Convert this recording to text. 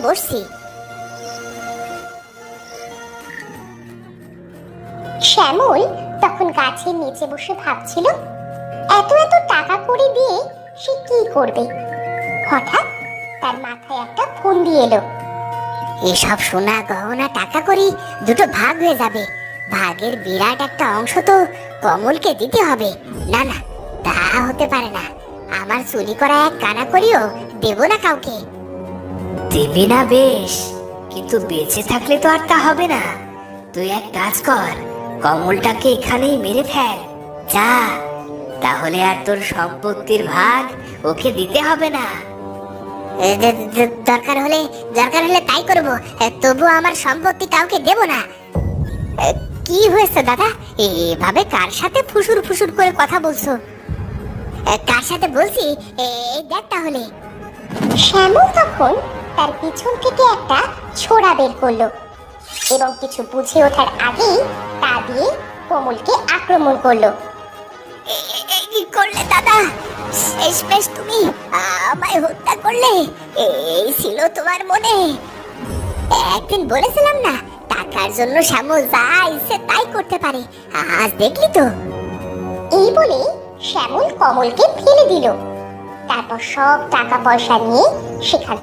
বসছি। শ্যামল তখন গাছের নিচে বসে ভাবছিল এত এত টাকা করে দিয়ে সে কি করবে। হঠাৎ তার মাথায় একটা ফন্দি এলো। এসব সোনা গহনা টাকা করি দুটো ভাগ হয়ে যাবে, ভাগের বিরাট একটা অংশ তো কমলকে দিতে হবে। না না, তা হতে পারে না, আমার চুরি করা এক কানা করিও দেব না কাউকে। দিবি না বেশ, কিন্তু বেঁচে থাকলে তো আর তা হবে না। তুই এক কাজ কর, কমলটাকে এখানেই মেরে ফেল যা, তাহলে আর তোর সম্পত্তির ভাগ ওকে দিতে হবে না। দরকার হলে তাই করব, তবু আমার সম্পত্তি কাউকে দেব না। কি হয়েছে দাদা, এভাবে কার সাথে ফুসুর ফুসুর করে কথা বলছো? কার সাথে বলছি এই দেখ তাহলে। শ্যামল তখন তার পিছন থেকে একটা ছোরা বের করলো এবং কিছু বুঝে ওঠার আগেই তা দিয়ে কমলকে আক্রমণ করলো। কি করলে দাদা? শেষমেশ তুমি আমায় হত্যা করলে? এই ছিল তোমার মনে? একদিন বলেছিলাম না, টাকার জন্য শ্যামল যা ইচ্ছে তাই করতে পারে, আজ দেখলি তো। এই বলে শ্যামল কমলকে ফেলে দিল, তারপর সব টাকা পয়সা নিয়ে সেখান